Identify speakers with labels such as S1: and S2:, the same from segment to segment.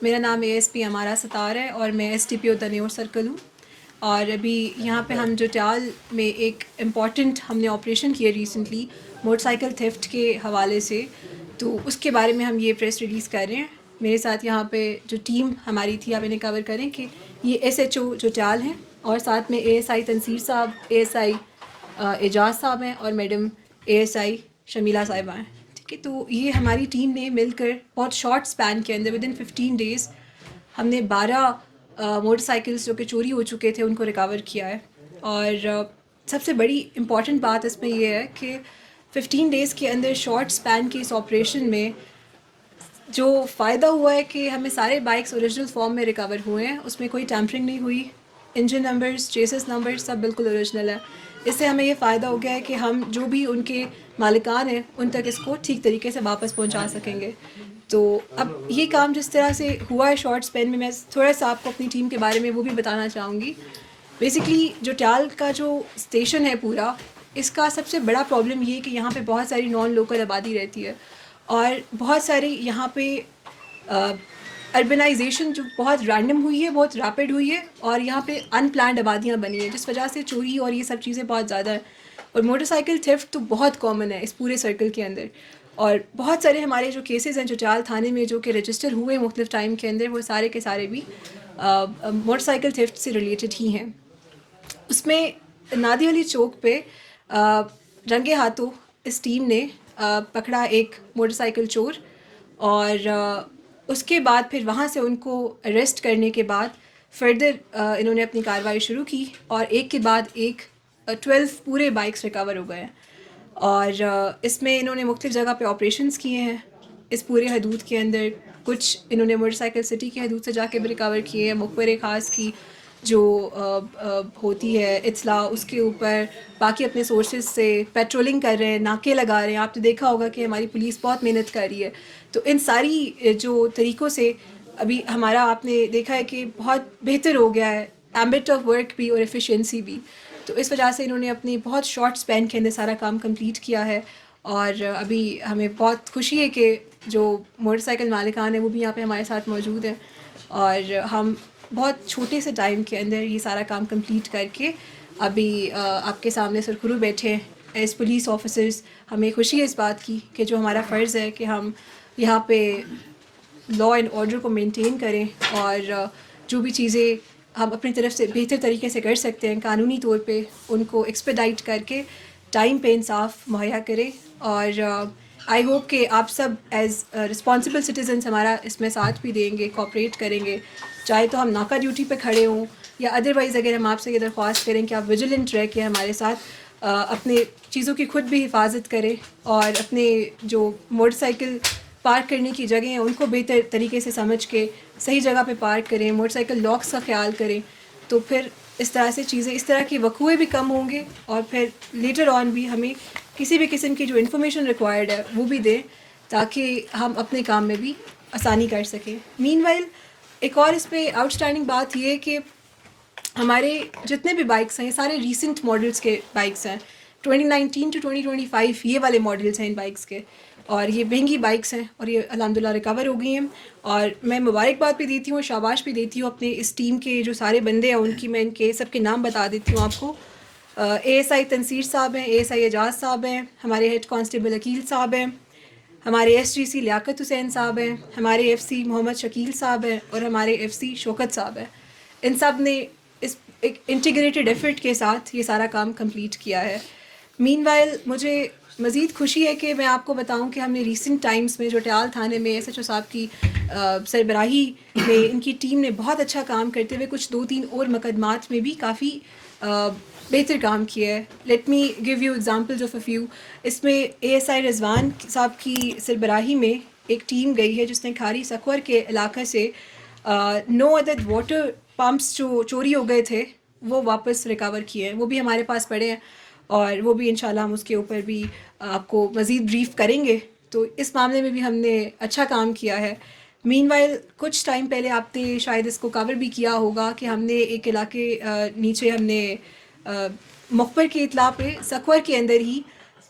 S1: میرا نام ASP ہمارا ستار ہے اور میں STPO تنیور سرکل ہوں. اور ابھی یہاں پہ ہم جوٹیال میں ایک امپورٹنٹ ہم نے آپریشن کیا ریسنٹلی موٹر سائیکل تھیفٹ کے حوالے سے, تو اس کے بارے میں ہم یہ پریس ریلیز کر رہے ہیں. میرے ساتھ یہاں پہ جو ٹیم ہماری تھی, آپ انہیں کور کریں کہ یہ SHO جوٹیال ہیں, اور ساتھ میں ASI تنصیر صاحب, ASI اعجاز صاحب ہیں, اور میڈم ASI شمیلہ صاحبہ ہیں. ٹھیک ہے, تو یہ ہماری ٹیم نے مل کر بہت شارٹ اسپین کے اندر ودن 15 days ہم نے 12 موٹر سائیکلس جو کہ چوری ہو چکے تھے ان کو ریکور کیا ہے. اور سب سے بڑی امپورٹنٹ بات اس میں یہ ہے کہ 15 days کے اندر شارٹ اسپین کی اس آپریشن میں جو فائدہ ہوا ہے کہ ہمیں سارے بائکس اوریجنل فارم میں ریکور ہوئے ہیں, اس میں کوئی ٹیمپرنگ نہیں ہوئی, انجن نمبرز, چیسس نمبرز سب بالکل اوریجنل ہے. اس سے ہمیں یہ فائدہ ہو گیا ہے کہ ہم جو بھی ان کے مالکان ہیں ان تک اس کو ٹھیک طریقے سے واپس پہنچا سکیں گے. تو اب یہ کام جس طرح سے ہوا ہے شارٹ اسپین میں تھوڑا سا آپ کو اپنی ٹیم کے بارے میں وہ بھی بتانا چاہوں گی. بیسکلی جوٹیال کا جو اسٹیشن ہے پورا, اس کا سب سے بڑا پرابلم یہ ہے کہ یہاں پہ بہت ساری نان لوکل آبادی رہتی ہے, اور بہت ساری یہاں پہ اربنائزیشن جو بہت رینڈم ہوئی ہے, بہت ریپڈ ہوئی ہے, اور یہاں پہ ان پلانڈ آبادیاں بنی ہیں, جس وجہ سے چوری اور یہ سب چیزیں بہت زیادہ ہیں. اور موٹر سائیکل تھیفٹ تو بہت کامن ہے اس پورے سرکل کے اندر, اور بہت سارے ہمارے جو کیسز ہیں جوٹیال تھانے میں جو کہ رجسٹر ہوئے مختلف ٹائم کے اندر, وہ سارے کے سارے بھی موٹر سائیکل تھیفٹ سے ریلیٹڈ ہی ہیں. اس میں نادی علی چوک پہ رنگے ہاتھوں اس ٹیم نے پکڑا ایک موٹر سائیکل چور, اور اس کے بعد پھر وہاں سے ان کو اریسٹ کرنے کے بعد فردر انہوں نے اپنی کارروائی شروع کی, اور ایک کے بعد ایک 12 پورے بائکس ریکور ہو گئے ہیں. اور اس میں انہوں نے مختلف جگہ پہ آپریشنس کیے ہیں اس پورے حدود کے اندر. کچھ انہوں نے موٹر سائیکل سٹی کی حدود سے جا کے بھی ریکور کیے ہیں, مقبرے خاص کی جو ہوتی ہے اطلاع اس کے اوپر, باقی اپنے سورسز سے پیٹرولنگ کر رہے ہیں, ناکے لگا رہے ہیں. آپ نے دیکھا ہوگا کہ ہماری پولیس بہت محنت کر رہی ہے, تو ان ساری جو طریقوں سے ابھی ہمارا آپ نے دیکھا ہے کہ بہت بہتر ہو گیا ہے ایمبٹ آف ورک بھی اور ایفیشینسی بھی. تو اس وجہ سے انہوں نے اپنی بہت شارٹ اسپین کے اندر سارا کام کمپلیٹ کیا ہے. اور ابھی ہمیں بہت خوشی ہے کہ جو موٹر سائیکل مالکان ہیں وہ بھی یہاں پہ ہمارے ساتھ موجود ہیں, اور ہم بہت چھوٹے سے ٹائم کے اندر یہ سارا کام کمپلیٹ کر کے ابھی آپ کے سامنے سرخرو بیٹھے ہیں ایز پولیس آفیسرز. ہمیں خوشی ہے اس بات کی کہ جو ہمارا فرض ہے کہ ہم یہاں پہ لا اینڈ آرڈر کو مینٹین کریں, اور جو بھی چیزیں ہم اپنی طرف سے بہتر طریقے سے کر سکتے ہیں قانونی طور پہ ان کو ایکسپیڈائٹ کر کے ٹائم پہ انصاف مہیا کریں. اور آئی ہوپ کہ آپ سب ایز رسپانسبل سٹیزنس ہمارا اس میں ساتھ بھی دیں گے, کوآپریٹ کریں گے, چاہے تو ہم ناکہ ڈیوٹی پہ کھڑے ہوں یا ادروائز اگر ہم آپ سے یہ درخواست کریں کہ آپ ویجیلنٹ رہ کے ہمارے ساتھ اپنے چیزوں کی خود بھی حفاظت کریں, اور اپنے جو موٹر سائیکل پارک کرنے کی جگہیں ہیں ان کو بہتر طریقے سے سمجھ کے صحیح جگہ پہ پارک کریں, موٹر سائیکل لاکس کا خیال کریں. تو پھر اس طرح سے چیزیں, اس طرح کے وقوعے بھی کم ہوں گے, اور پھر لیٹر آن بھی ہمیں کسی بھی قسم کی جو انفارمیشن ریکوائرڈ ہے وہ بھی دیں تاکہ ہم اپنے کام میں بھی آسانی کر سکیں. مین وائل ایک اور اس پہ آؤٹ اسٹینڈنگ بات یہ ہے کہ ہمارے جتنے بھی بائکس ہیں یہ سارے ریسنٹ ماڈلس کے بائکس ہیں, 2019 to 2025 یہ والے ماڈلس ہیں ان بائکس کے, اور یہ مہنگی بائکس ہیں, اور یہ الحمدللہ ریکور ہو گئی ہیں. اور میں مبارکباد بھی دیتی ہوں, شاباش بھی دیتی ہوں اپنے اس ٹیم کے جو سارے بندے ہیں ان کی. میں ان کے سب کے نام بتا دیتی ہوں آپ کو. ASI تنصیر صاحب ہیں, ASI اعجاز صاحب ہیں, ہمارے ہیڈ کانسٹیبل عقیل صاحب ہیں, ہمارے SGC لیاقت حسین صاحب ہیں, ہمارے FC محمد شکیل صاحب ہیں, اور ہمارے FC شوکت صاحب ہیں. ان سب نے اس ایک انٹیگریٹڈ ایفرٹ کے ساتھ یہ سارا کام کمپلیٹ کیا ہے. مین وائل مجھے مزید خوشی ہے کہ میں آپ کو بتاؤں کہ ہم نے ریسنٹ ٹائمز میں جوٹیال تھانے میں SHO صاحب کی سربراہی میں ان کی ٹیم نے بہت اچھا کام کرتے ہوئے کچھ 2-3 اور مقدمات میں بھی کافی بہتر کام کیا ہے. Let me give you examples of a few. اس میں ASI رضوان صاحب کی سربراہی میں ایک ٹیم گئی ہے جس نے کھاری سکور کے علاقے سے 9 عدد واٹر پمپس جو چوری ہو گئے تھے وہ واپس ریکور کیے ہیں. وہ بھی ہمارے پاس پڑے ہیں, اور وہ بھی انشاءاللہ ہم اس کے اوپر بھی آپ کو مزید بریف کریں گے. تو اس معاملے میں بھی ہم نے اچھا کام کیا ہے. مین وائل کچھ ٹائم پہلے آپ نے شاید اس کو کور بھی کیا ہوگا کہ ہم نے ایک علاقے نیچے ہم نے مخبر کی اطلاع پہ سکور کے اندر ہی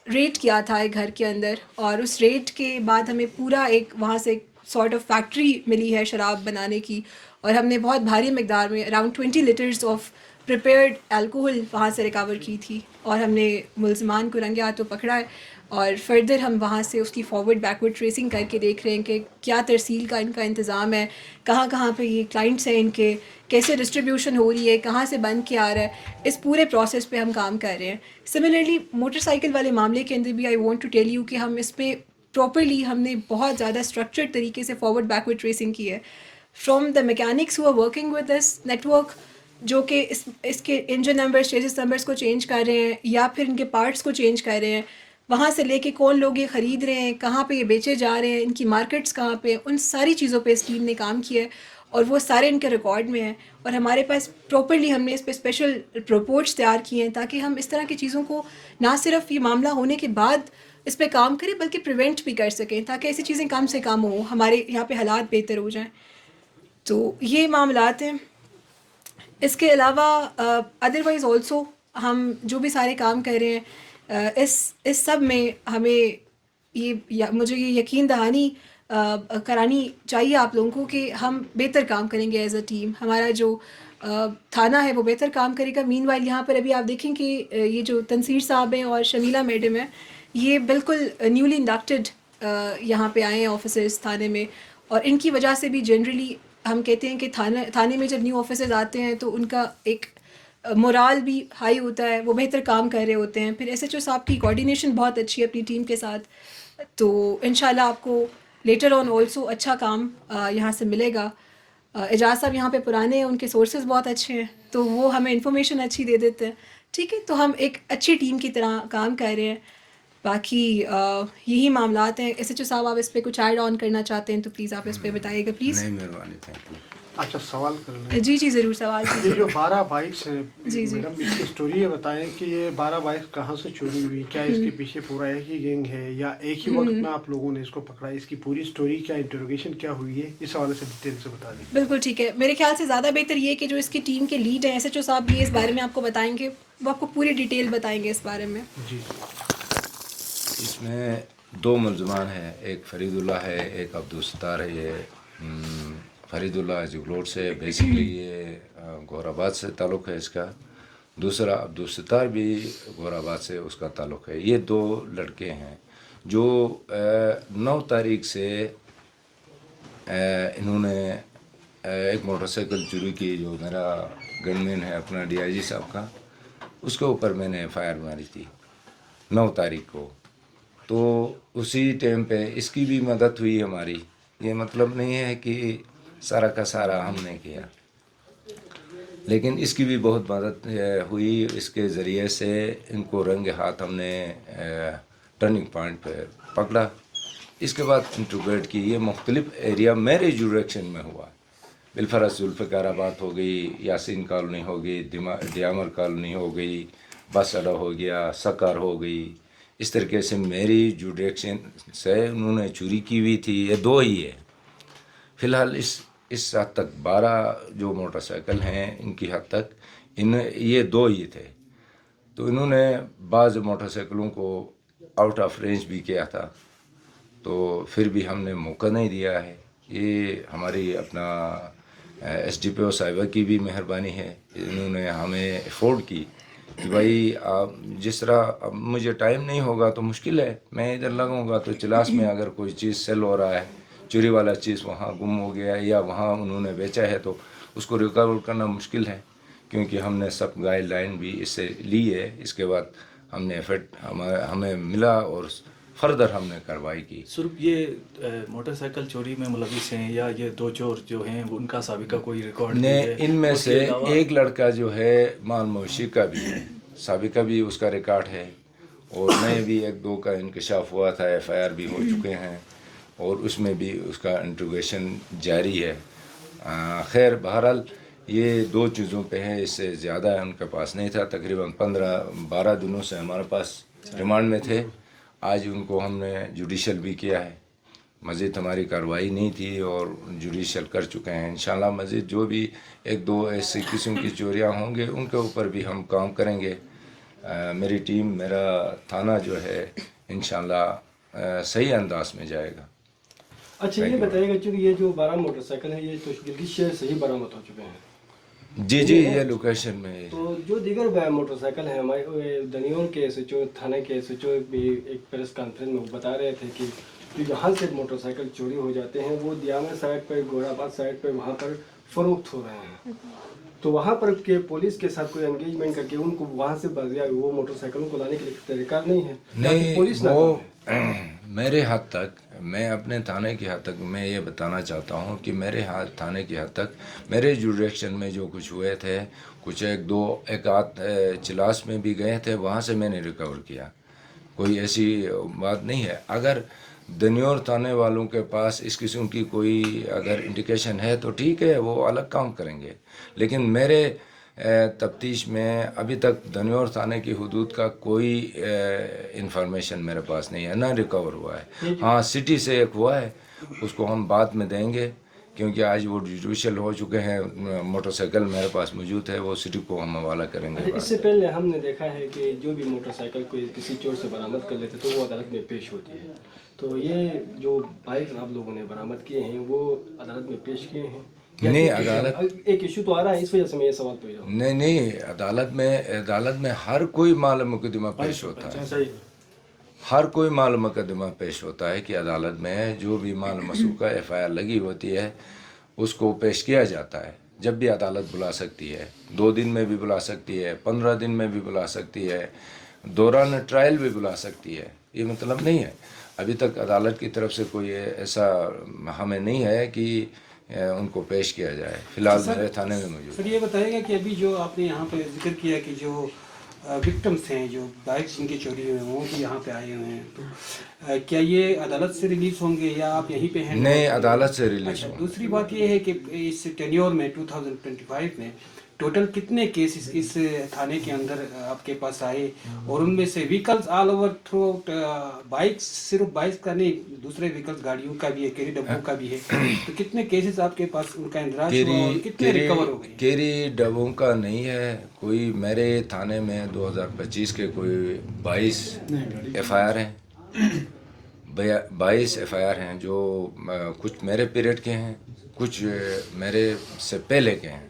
S1: ریڈ کیا تھا ایک گھر کے اندر, اور اس ریڈ کے بعد ہمیں پورا ایک وہاں سے سارٹ آف فیکٹری ملی ہے شراب بنانے کی، اور ہم نے بہت بھاری مقدار میں around 20 letters of prepared alcohol وہاں سے ریکور کی تھی، اور ہم نے ملزمان کو رنگے ہاتھوں پکڑا ہے، اور فردر ہم وہاں سے اس کی فارورڈ بیکورڈ ٹریسنگ کر کے دیکھ رہے ہیں کہ کیا ترسیل کا ان کا انتظام ہے، کہاں کہاں پہ یہ کلائنٹس ہیں ان کے، کیسے ڈسٹریبیوشن ہو رہی ہے، کہاں سے بن کے آ رہا ہے، اس پورے پروسیس پہ ہم کام کر رہے ہیں. سملرلی موٹر سائیکل والے معاملے کے اندر بھی I want to tell you کہ ہم اس پہ پراپرلی ہم نے بہت زیادہ اسٹرکچرڈ طریقے سے فارورڈ بیکورڈ ٹریسنگ کی ہے from the mechanics who are working with this network, جو کہ اس کے انجن نمبرس چیزز نمبرس کو چینج کر رہے ہیں یا پھر ان کے پارٹس کو چینج کر رہے ہیں، وہاں سے لے کے کون لوگ یہ خرید رہے ہیں، کہاں پہ یہ بیچے جا رہے ہیں، ان کی مارکیٹس کہاں پہ، ان ساری چیزوں پہ اس ٹیم نے کام کیا ہے، اور وہ سارے ان کے ریکارڈ میں ہیں، اور ہمارے پاس پراپرلی ہم نے اس پہ اسپیشل رپورٹس تیار کیے ہیں تاکہ ہم اس طرح کی چیزوں کو نہ صرف یہ معاملہ ہونے کے بعد اس پہ کام کریں بلکہ پریونٹ بھی کر سکیں تاکہ ایسی چیزیں کم سے کم ہوں، ہمارے یہاں پہ حالات بہتر ہو جائیں. تو یہ معاملات ہیں. اس کے علاوہ ادروائز آلسو ہم جو بھی سارے کام کر رہے ہیں اس سب میں ہمیں مجھے یہ یقین دہانی کرانی چاہیے آپ لوگوں کو کہ ہم بہتر کام کریں گے ایز اے ٹیم. ہمارا جو تھانہ ہے وہ بہتر کام کرے گا. مین وائل یہاں پر ابھی آپ دیکھیں کہ یہ جو تنصیر صاحب ہیں اور شمیلہ میڈم ہیں، یہ بالکل نیولی انڈکٹیڈ یہاں پہ آئے ہیں آفیسرز تھانے میں، اور ان کی وجہ سے بھی جنرلی ہم کہتے ہیں کہ تھانے میں جب نیو آفیسرز آتے ہیں تو ان کا ایک مورال بھی ہائی ہوتا ہے، وہ بہتر کام کر رہے ہوتے ہیں. پھر ایس ایچ او صاحب کی کوآرڈینیشن بہت اچھی ہے اپنی ٹیم کے ساتھ، تو انشاءاللہ آپ کو لیٹر آن آلسو اچھا کام یہاں سے ملے گا. اعجاز صاحب یہاں پہ پرانے ہیں، ان کے سورسز بہت اچھے ہیں تو وہ ہمیں انفارمیشن اچھی دے دیتے ہیں. ٹھیک ہے، تو ہم ایک اچھی ٹیم کی طرح کام کر رہے ہیں. باقی یہی معاملات ہیں. ایس ایچ او صاحب آپ اس پہ کچھ ایڈ آن کرنا چاہتے ہیں تو پلیز آپ اس پہ بتائیے گا پلیز.
S2: نہیں، مہربانی، تھینک یو.
S3: اچھا سوال کر لیں.
S1: جی جی ضرور سوال
S3: یہ
S1: کیجیے.
S3: جو 12 بائکس ہیں
S1: جی جی
S3: میڈم، اس کی اسٹوری یہ بتائیں کہ یہ 12 بائکس کہاں سے چوری ہوئی، کیا اس کے پیچھے پورا ایک ہی گینگ ہے یا ایک ہی وقت میں آپ لوگوں نے اس کو پکڑا، اس کی پوری اسٹوری کیا، انٹروگیشن کیا ہوئی ہے، اس حوالے سے ڈیٹیل سے بتا دیں.
S1: بالکل ٹھیک ہے. میرے خیال سے زیادہ بہتر یہ کہ جو اس کی ٹیم کے لیڈ ہیں ایس ایچ او صاحب بھی اس بارے میں آپ کو بتائیں گے، وہ آپ کو پوری ڈیٹیل بتائیں گے اس بارے میں.
S3: جی.
S2: اس میں 2 ملزمان ہیں، ایک فرید اللہ ہے، ایک عبدالستار ہے. یہ فرید اللہ جگلوٹ سے، بیسکلی یہ گور آباد سے تعلق ہے اس کا. دوسرا عبدالستار بھی گور آباد سے اس کا تعلق ہے. یہ 2 لڑکے ہیں جو 9 تاریخ سے انہوں نے ایک موٹر سائیکل چوری کی، جو میرا گن مین ہے اپنا ڈی آئی جی صاحب کا، اس کے اوپر میں نے ایف آئی آر ماری تھی 9 تاریخ کو. تو اسی ٹائم پہ اس کی بھی مدد ہوئی ہماری. یہ مطلب نہیں ہے کہ سارا کا سارا ہم نے کیا، لیکن اس کی بھی بہت مدد ہوئی. اس کے ذریعے سے ان کو رنگ ہاتھ ہم نے ٹرننگ پوائنٹ پہ پکڑا. اس کے بعد انٹروگیٹ کی. یہ مختلف ایریا میرے جوریکشن میں ہوا، بالفرض ذوالفقار آباد ہو گئی، یاسین کالونی ہو گئی، دیامر کالونی ہو گئی، بس اڈا ہو گیا، سکر ہو گئی. اس طریقے سے میری جوریکشن سے انہوں نے چوری کی ہوئی تھی. یہ 2 ہی ہے فی الحال. اس حد تک 12 جو موٹر سائیکل ہیں ان کی حد تک یہ 2 ہی تھے. تو انہوں نے بعض موٹر سائیکلوں کو آؤٹ آف رینج بھی کیا تھا، تو پھر بھی ہم نے موقع نہیں دیا ہے. یہ ہماری اپنا ایس ڈی پی او صاحبہ کی بھی مہربانی ہے. انہوں نے ہمیں افورڈ کی کہ بھائی آپ جس طرح اب مجھے ٹائم نہیں ہوگا تو مشکل ہے، میں ادھر لگوں گا تو چلاس میں اگر کوئی چیز سیل ہو رہا ہے، چوری والا چیز وہاں گم ہو گیا ہے یا وہاں انہوں نے بیچا ہے، تو اس کو ریکور کرنا مشکل ہے، کیونکہ ہم نے سب گائیڈ لائن بھی اس سے لی ہے. اس کے بعد ہم نے ہمیں ملا اور فردر ہم نے کارروائی کی.
S4: صرف یہ موٹر سائیکل چوری میں ملوث ہیں یا یہ 2 چور جو ہیں ان کا سابقہ کوئی ریکارڈ
S2: نے
S4: ہے؟
S2: ان میں
S4: اس
S2: سے
S4: کے علاوہ
S2: ایک لڑکا جو ہے مال مویشی کا بھی ہے، سابقہ بھی اس کا ریکارڈ ہے، اور نئے بھی 1-2 کا انکشاف ہوا تھا، ایف آئی آر بھی ہو چکے ہیں، اور اس میں بھی اس کا انٹروگیشن جاری ہے. خیر بہرحال یہ 2 چیزوں پہ ہے، اس سے زیادہ ان کے پاس نہیں تھا. تقریباً 15-12 دنوں سے ہمارے پاس ریمانڈ میں تھے. آج ان کو ہم نے جوڈیشل بھی کیا ہے. مزید ہماری کارروائی نہیں تھی اور جوڈیشل کر چکے ہیں. انشاءاللہ مزید جو بھی 1-2 ایسی قسم کی چوریاں ہوں گے ان کے اوپر بھی ہم کام کریں گے. میری ٹیم، میرا تھانہ جو ہے انشاءاللہ صحیح انداز میں جائے گا.
S5: اچھا یہ بتائیے گا چونکہ یہ جو 12 موٹر سائیکل ہے یہ تو گلگت شہر سے ہی برآمد ہو چکے ہیں.
S2: جی جی یہ لوکیشن میں.
S5: تو جو دیگر موٹر سائیکل ہیں ہمارے دنیول کے ایس ایچ او تھانے کے ایس ایچ او بھی ایک پریس کانفرنس میں بتا رہے تھے کہ جو یہاں سے موٹر سائیکل چوری ہو جاتے ہیں وہ دیامر سائڈ پہ گوڑ آباد سائڈ پہ وہاں پر فروخت ہو رہے ہیں. تو وہاں پر کہ پولیس کے ساتھ کوئی انگیجمنٹ کر کے ان کو وہاں سے وہ موٹر سائیکلوں کو لانے کے لیے طریقہ نہیں ہے.
S2: نہیں
S5: پولیس
S2: وہ میرے حد تک میں اپنے تھانے کی حد تک میں یہ بتانا چاہتا ہوں کہ میرے تھانے کی حد تک میرے جوریکشن میں جو کچھ ہوئے تھے کچھ ایک آدھ چلاس میں بھی گئے تھے وہاں سے میں نے ریکور کیا. کوئی ایسی بات نہیں ہے. اگر دنیور تھانے والوں کے پاس اس قسم کی کوئی اگر انڈیکیشن ہے تو ٹھیک ہے وہ الگ کام کریں گے. لیکن میرے تفتیش میں ابھی تک دنیور تھانے کی حدود کا کوئی انفارمیشن میرے پاس نہیں ہے نہ ریکور ہوا ہے. ہاں سٹی سے ایک ہوا ہے اس کو ہم بعد میں دیں گے کیونکہ آج وہ جوڈیشل ہو چکے ہیں. موٹر سائیکل میرے پاس موجود ہے وہ سٹی کو ہم حوالہ کریں گے.
S5: اس سے پہلے ہم نے دیکھا ہے کہ جو بھی موٹر سائیکل کوئی کسی چور سے برآمد کر لیتے تو وہ عدالت میں پیش ہوتی ہے. تو یہ جو بائک آپ لوگوں نے برآمد کیے ہیں وہ عدالت میں پیش کیے ہیں؟
S2: نہیں عدالت
S5: ایک ایشو تو آ رہا ہے اس وجہ سے میں یہ سوال پوچھ رہا ہوں.
S2: نہیں عدالت میں ہر کوئی مال مقدمہ پیش ہوتا ہے. ہر کوئی مال مقدمہ پیش ہوتا ہے کہ عدالت میں جو بھی مال مسوقہ ایف آئی آر لگی ہوتی ہے اس کو پیش کیا جاتا ہے. جب بھی عدالت بلا سکتی ہے 2 دن میں بھی بلا سکتی ہے 15 دن میں بھی بلا سکتی ہے دوران ٹرائل بھی بلا سکتی ہے. یہ مطلب نہیں ہے ابھی تک عدالت کی طرف سے کوئی ایسا ہمیں نہیں ہے کہ ان کو پیش کیا جائے. فی الحال میرے تھانے میں موجود.
S6: سر یہ بتائیے گا کہ ابھی جو آپ نے یہاں پہ ذکر کیا کہ جو وکٹمس ہیں جو بائکس جن کی چوری ہوئے ہیں وہ بھی یہاں پہ آئے ہوئے ہیں تو کیا یہ عدالت سے ریلیز ہوں گے یا آپ یہیں پہ ہیں؟
S2: نہیں عدالت سے ریلیز ہوں.
S6: دوسری بات یہ ہے کہ اس ٹینیور میں 2025 میں ٹوٹل کتنے کیسز اس تھانے کے اندر آپ کے پاس آئے اور ان میں سے vehicles all over through out bikes صرف بائکس کا نہیں دوسرے ویکلز گاڑیوں کا بھی ہے کیری ڈبوں کا بھی ہے تو کتنے کیسز آپ کے پاس ان کا اندراج ہوا اور کتنے ریکور ہو گئے؟
S2: کیری ڈبوں کا نہیں ہے کوئی. میرے تھانے میں 2025 کے کوئی 22 ایف آئی آر ہیں 22 ایف آئی آر ہیں جو کچھ میرے پیریڈ کے ہیں کچھ میرے سے پہلے کے ہیں.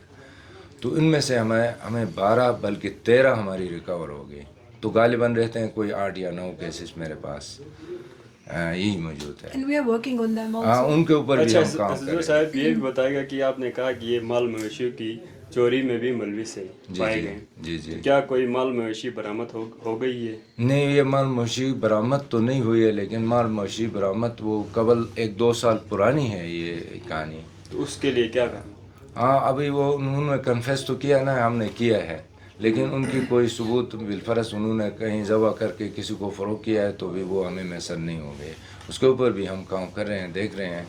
S2: تو ان میں سے ہمیں 12 بلکہ 13 ہماری ریکور ہو گئی. تو غالباً رہتے ہیں کوئی 8 یا 9 کیسز میرے پاس یہی موجود ہے.
S1: And we are working on them also.
S2: ہاں ان کے اوپر بھی ہم کام
S7: اچھا
S2: کریں.
S7: صاحب یہ بھی بتائے گا کہ آپ نے کہا کہ یہ مال مویشیوں کی چوری میں بھی ملوث ہے پائے گئے.
S2: جی
S7: کیا کوئی مال مویشی برآمد ہو گئی ہے؟
S2: نہیں یہ مال مویشی برآمد تو نہیں ہوئی ہے لیکن مال مویشی برآمد وہ قبل 1-2 سال پرانی ہے یہ کہانی.
S7: تو اس کے لیے کیا کرنا؟
S2: ہاں ابھی وہ انہوں نے کنفیس تو کیا نا ہم نے کیا ہے لیکن ان کی کوئی ثبوت بالفرض انہوں نے کہیں ذبح کر کے کسی کو فروغ کیا ہے تو بھی وہ ہمیں میسر نہیں ہو گئے. اس کے اوپر بھی ہم کام کر رہے ہیں دیکھ رہے ہیں.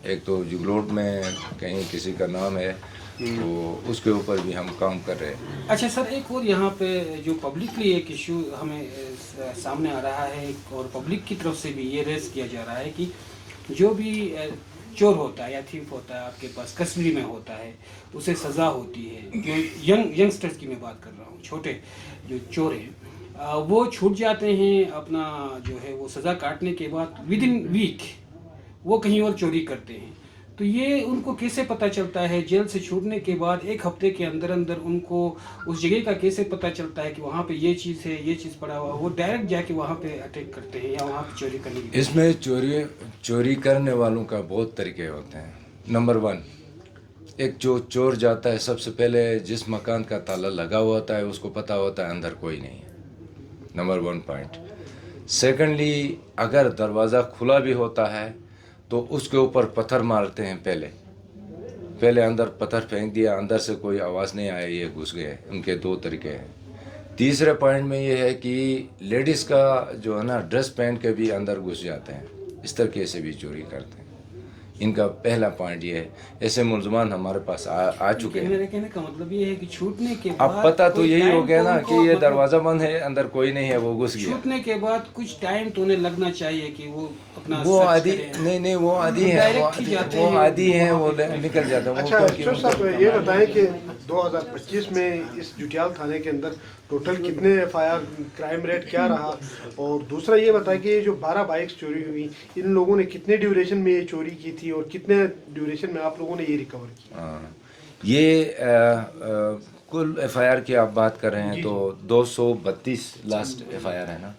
S2: ایک تو جگلوٹ میں کہیں کسی کا نام ہے تو اس کے اوپر بھی ہم کام کر رہے ہیں.
S6: اچھا سر ایک اور یہاں پہ جو پبلکلی ایک ایشو ہمیں سامنے آ رہا ہے اور پبلک کی طرف سے بھی یہ ریز کیا جا رہا ہے کہ جو بھی چور ہوتا ہے یا تھیف ہوتا ہے آپ کے پاس کسٹڈی میں ہوتا ہے اسے سزا ہوتی ہے. جو ینگسٹرز کی میں بات کر رہا ہوں چھوٹے جو چور ہیں وہ چھوٹ جاتے ہیں اپنا جو ہے وہ سزا کاٹنے کے بعد ود ان ویک وہ کہیں اور چوری کرتے ہیں. تو یہ ان کو کیسے پتہ چلتا ہے جیل سے چھوٹنے کے بعد 1 ہفتے کے اندر ان کو اس جگہ کا کیسے پتہ چلتا ہے کہ وہاں پہ یہ چیز ہے یہ چیز پڑا ہوا وہ ڈائریکٹ جا کے وہاں پہ اٹیک کرتے ہیں یا وہاں پہ چوری کرنے کی؟
S2: اس میں چوری کرنے والوں کا بہت طریقے ہوتے ہیں. نمبر 1 ایک جو چور جاتا ہے سب سے پہلے جس مکان کا تالا لگا ہوا ہوتا ہے اس کو پتہ ہوتا ہے اندر کوئی نہیں ہے. Number 1 point. سیکنڈلی اگر دروازہ کھلا بھی ہوتا ہے تو اس کے اوپر پتھر مارتے ہیں. پہلے اندر پتھر پھینک دیا اندر سے کوئی آواز نہیں آئی یہ گھس گئے. ان کے 2 طریقے ہیں. تیسرے پوائنٹ میں یہ ہے کہ لیڈیز کا جو ہے نا ڈریس پہن کے بھی اندر گھس جاتے ہیں. اس طریقے سے بھی چوری کرتے ہیں. ان کا پہلا پوائنٹ یہ ہے. ایسے ملزمان ہمارے پاس آ چکے ہیں.
S6: میرے کہنے کا مطلب یہ ہے کہ چھوٹنے کے
S2: اب
S6: بعد
S2: پتہ تو
S6: کوئی
S2: یہی
S6: ٹائم
S2: ہو گیا نا
S6: ان
S2: کہ
S6: کو
S2: یہ
S6: مطلب
S2: دروازہ بند ہے, اندر کوئی نہیں ہے, وہ گھس گیا.
S6: چھوٹنے کے بعد کچھ ٹائم تو انہیں لگنا چاہیے کہ وہ اپنا
S2: وہ
S6: سرچ
S2: عادی
S6: کریں.
S2: نہیں وہ عادی ہیں, وہ عادی ہیں, وہ نکل جاتے ہیں.
S3: اچھا افسر صاحب یہ بتائیں کہ 2025 میں اس جٹیال تھانے کے اندر ٹوٹل کتنے F I R, crime rate کیا رہا, اور دوسرا یہ بتائیں کہ یہ جو 12 بائکس چوری ہوئی ان لوگوں نے کتنے ڈیوریشن میں یہ چوری کی تھی اور کتنے ڈیوریشن میں آپ لوگوں نے یہ ریکور کی؟
S2: یہ کل ایف آئی آر کی آپ بات کر رہے ہیں تو 232 لاسٹ ایف آئی آر ہے نا,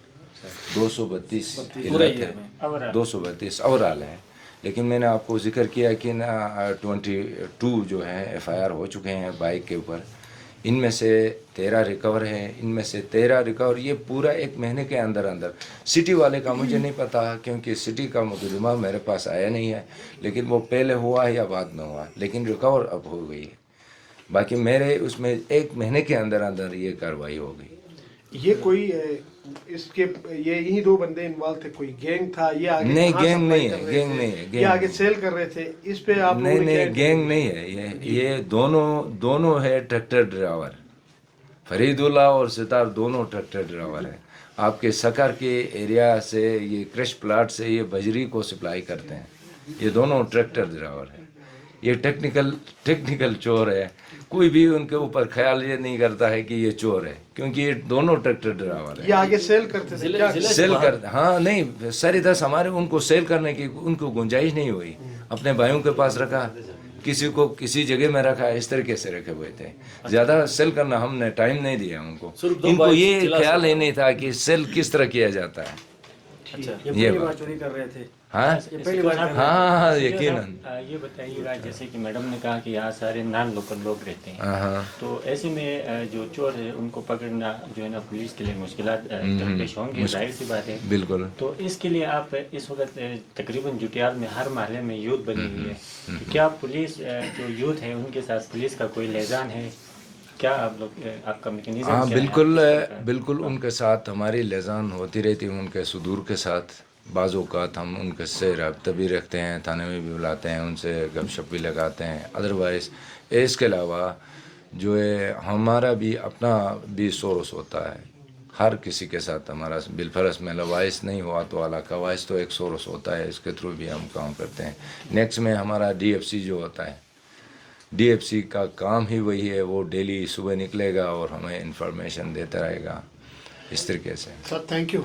S2: 232 علت ہے, 232 اوورال ہے. لیکن میں نے آپ کو ذکر کیا کہ نا 22 جو ہیں ایف آئی آر ہو چکے ہیں بائک کے اوپر. ان میں سے 13 ریکور ہیں. ان میں سے 13 ریکور یہ پورا 1 مہینے کے اندر اندر. سٹی والے کا مجھے نہیں پتا کیونکہ سٹی کا مقدمہ میرے پاس آیا نہیں ہے, لیکن وہ پہلے ہوا ہے یا بعد میں ہوا, لیکن ریکور اب ہو گئی ہے. باقی میرے اس میں 1 مہینے کے اندر اندر یہ کارروائی ہو گئی.
S3: یہ کوئی اس کے یہی 2 بندے انوالو تھے, کوئی گینگ تھا, یہ آگے
S2: نہیں
S3: کہاں
S2: گینگ
S3: سپلائی
S2: نہیں ہے,
S3: کر رہے
S2: گینگ
S3: تھے؟
S2: نہیں ہے,
S3: یہ آگے سیل کر رہے تھے, اس پہ آپ لوگوں نے
S2: نہیں
S3: کیا
S2: گینگ نہیں ہے. یہ دونوں ہے ٹریکٹر ڈرائیور. فرید اللہ اور ستار دونوں ٹریکٹر ڈرائیور ہیں. آپ کے سکر کے ایریا سے یہ کرش پلاٹ سے یہ بجری کو سپلائی کرتے ہیں. یہ دونوں ٹریکٹر ڈرائیور ہیں. یہ ٹیکنیکل چور ہے. کوئی بھی ان کے اوپر خیال یہ نہیں کرتا ہے کہ یہ چور ہے, کیونکہ یہ دونوں ٹریکٹر ڈرائیور ہیں.
S3: یہ آگے سیل کرتے تھے کیا؟
S2: سیل کر ہاں نہیں سر, ادھر ہمارے ان کو سیل کرنے کی ان کو گنجائش نہیں ہوئی. اپنے بھائیوں کے پاس رکھا, کسی کو کسی جگہ میں رکھا, اس طریقے سے رکھے ہوئے تھے. زیادہ سیل کرنا ہم نے ٹائم نہیں دیا ان کو. ان کو یہ خیال ہی نہیں تھا کہ سیل کس طرح کیا جاتا ہے. یہ بات
S4: چوری کر رہے تھے.
S2: ہاں یقیناً.
S8: یہ بتائیے گا جیسے کہ میڈم نے کہا کہ یہاں سارے نان لوکل لوگ رہتے ہیں, تو ایسے میں جو چور ہے ان کو پکڑنا جو ہے نا پولیس کے لیے مشکلات درپیش ہوں گے, ظاہر سی بات ہے.
S2: بالکل.
S8: تو اس کے لیے آپ اس وقت تقریباً جٹیال میں ہر محلے میں یوتھ بنی ہوئی ہے, تو کیا پولیس جو یوتھ ہے ان کے ساتھ پولیس کا کوئی لیزان ہے کیا؟ آپ لوگ آپ کا میکینزم
S2: ہاں بالکل ان کے ساتھ ہماری لیزان ہوتی رہتی ہے. ان کے صدور کے ساتھ بعض اوقات ہم ان کے سے رابطہ بھی رکھتے ہیں, تھانے میں بھی بلاتے ہیں, ان سے گپ شپ بھی لگاتے ہیں. ادروائز اس کے علاوہ جو ہے ہمارا بھی اپنا بھی سورس ہوتا ہے. ہر کسی کے ساتھ ہمارا بالفرض میں لوائس نہیں ہوا تو اعلیٰ قواعد تو ایک سورس ہوتا ہے, اس کے تھرو بھی ہم کام کرتے ہیں. نیکسٹ میں ہمارا ڈی ایف سی جو ہوتا ہے, ڈی ایف سی کا کام ہی وہی ہے. وہ ڈیلی صبح نکلے گا اور ہمیں انفارمیشن دیتا رہے گا اس طریقے سے.
S3: Sir thank you.